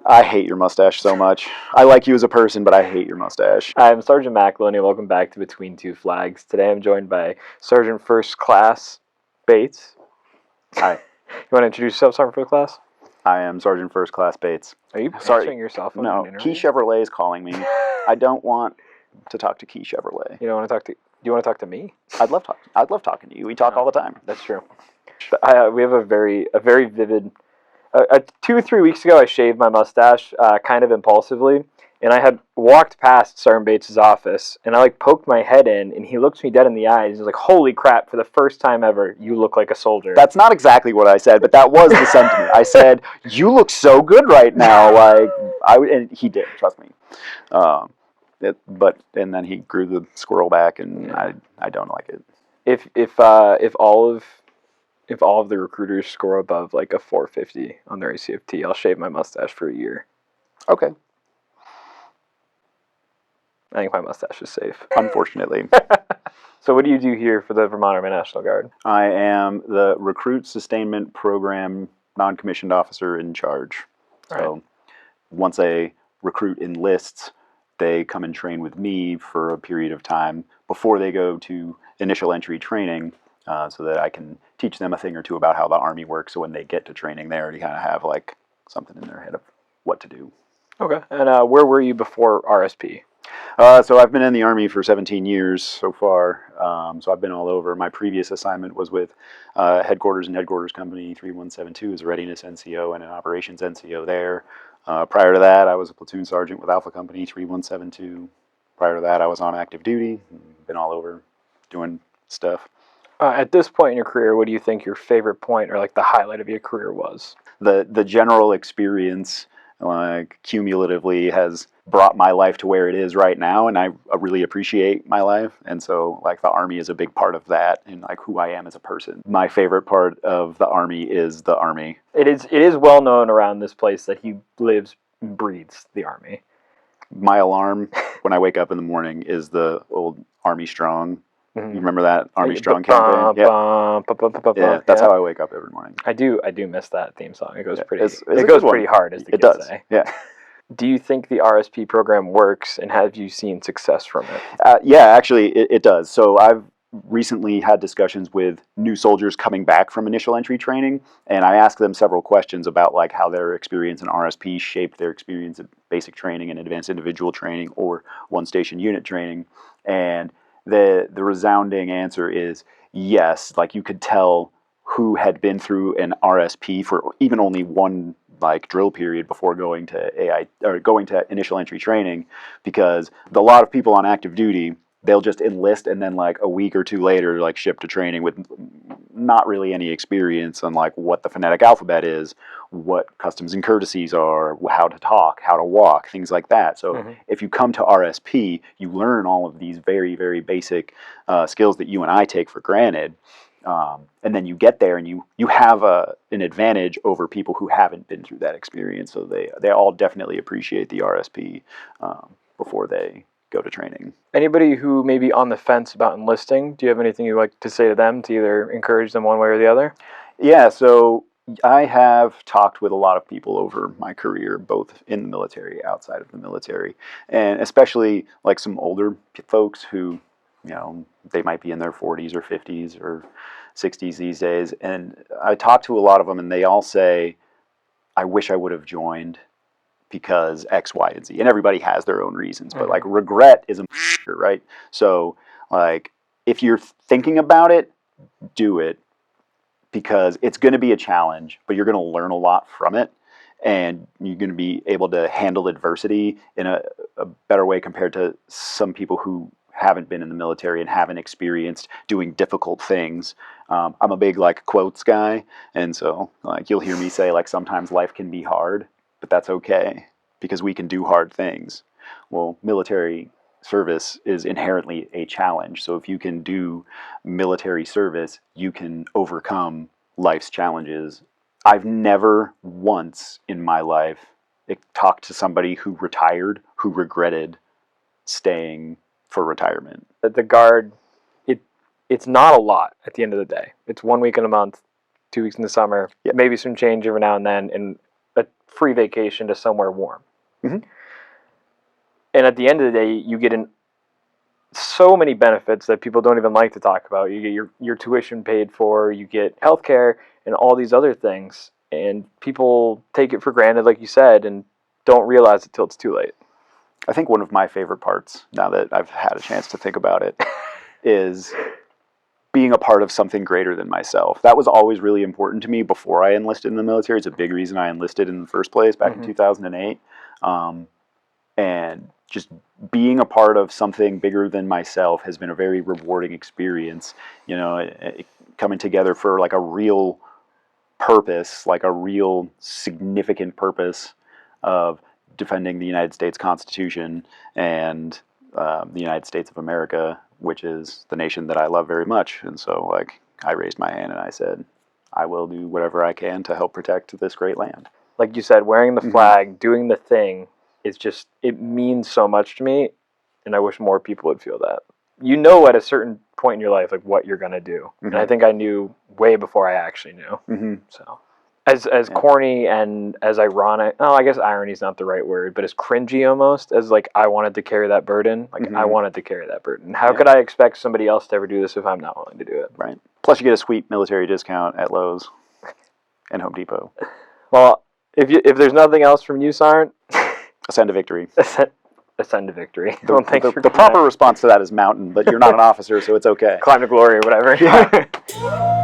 I hate your mustache so much. I like you as a person, but I hate your mustache. I'm Sergeant McElhenney. Welcome back to Between Two Flags. Today I'm joined by Sergeant First Class Bates. Hi. You want to introduce yourself, Sergeant First Class? I am Sergeant First Class Bates. Are you Sorry. answering your cell phone? No, Key Chevrolet is calling me. I don't want to talk to Key Chevrolet. You don't want to talk to? Do you want to talk to me? I'd love talking to you. We talk all the time. That's true. We have a very vivid. 2 or 3 weeks ago, I shaved my mustache, kind of impulsively, and I had walked past Sergeant Bates' office, and I poked my head in, and he looks me dead in the eyes. He's like, "Holy crap! For the first time ever, you look like a soldier." That's not exactly what I said, but that was the sentiment. I said, "You look so good right now." And he did. Trust me. And then he grew the squirrel back, and I don't like it. If all of the recruiters score above a 450 on their ACFT, I'll shave my mustache for a year. Okay. I think my mustache is safe. Unfortunately. So what do you do here for the Vermont Army National Guard? I am the Recruit Sustainment Program non-commissioned officer in charge. So once a recruit enlists, they come and train with me for a period of time before they go to initial entry training, so that I can teach them a thing or two about how the Army works. So when they get to training, they already kind of have something in their head of what to do. Okay. And where were you before RSP? So I've been in the Army for 17 years so far. So I've been all over. My previous assignment was with Headquarters and Headquarters Company 3172 as a Readiness NCO and an Operations NCO there. Prior to that, I was a platoon sergeant with Alpha Company 3172. Prior to that, I was on active duty. Been all over doing stuff. At this point in your career, what do you think your favorite point or the highlight of your career was? The general experience, cumulatively, has brought my life to where it is right now, and I really appreciate my life. And so the Army is a big part of that, and who I am as a person. My favorite part of the Army is the Army. It is well known around this place that he lives and breathes the Army. My alarm when I wake up in the morning is the old Army Strong. You remember that Army Strong campaign? Yeah, that's how I wake up every morning. I do miss that theme song. It goes pretty. It goes pretty hard, as the kids say. Yeah. Do you think the RSP program works, and have you seen success from it? Yeah, actually, it does. So I've recently had discussions with new soldiers coming back from initial entry training, and I asked them several questions about how their experience in RSP shaped their experience at basic training and advanced individual training or one station unit training, and the resounding answer is yes. You could tell who had been through an RSP for even only one drill period before going to AI or going to initial entry training, because a lot of people on active duty, they'll just enlist and then a week or two later ship to training with not really any experience on what the phonetic alphabet is, what customs and courtesies are, how to talk, how to walk, things like that. So if you come to RSP, you learn all of these very, very basic skills that you and I take for granted. And then you get there and you have an advantage over people who haven't been through that experience. So they all definitely appreciate the RSP before they go to training. Anybody who may be on the fence about enlisting, do you have anything you'd like to say to them to either encourage them one way or the other? Yeah, so I have talked with a lot of people over my career, both in the military, outside of the military, and especially some older folks who, they might be in their 40s or 50s or 60s these days. And I talk to a lot of them, and they all say, I wish I would have joined because X, Y, and Z. And everybody has their own reasons, but regret is a right? So if you're thinking about it, do it, because it's going to be a challenge, but you're going to learn a lot from it. And you're going to be able to handle adversity in a better way compared to some people who haven't been in the military and haven't experienced doing difficult things. I'm a big quotes guy, and so you'll hear me say sometimes life can be hard, but that's okay because we can do hard things. Well, military service is inherently a challenge. So if you can do military service, you can overcome life's challenges. I've never once in my life talked to somebody who retired who regretted staying for retirement. The Guard, it's not a lot at the end of the day. It's 1 week in a month, 2 weeks in the summer, maybe some change every now and then, and a free vacation to somewhere warm. Mhm. And at the end of the day, you get so many benefits that people don't even like to talk about. You get your tuition paid for, you get healthcare, and all these other things. And people take it for granted, like you said, and don't realize it till it's too late. I think one of my favorite parts, now that I've had a chance to think about it, is being a part of something greater than myself. That was always really important to me before I enlisted in the military. It's a big reason I enlisted in the first place back in 2008. And just being a part of something bigger than myself has been a very rewarding experience. You know, coming together for like a real purpose, like a real significant purpose of defending the United States Constitution and the United States of America, which is the nation that I love very much. And so, like, I raised my hand and I said, I will do whatever I can to help protect this great land. Like you said, wearing the flag, doing the thing, it's just, it means so much to me, and I wish more people would feel that. You know at a certain point in your life, like, what you're going to do. And I think I knew way before I actually knew. So, as corny and as ironic, oh, I guess irony is not the right word, but as cringy almost, as, like, I wanted to carry that burden. Like, I wanted to carry that burden. How could I expect somebody else to ever do this if I'm not willing to do it? Right. Plus, you get a sweet military discount at Lowe's and Home Depot. Well, if there's nothing else from you, Sarn, ascend to victory. Ascend to victory. The proper response to that is mountain, but you're not an officer, so it's okay. Climb to glory or whatever. Yeah.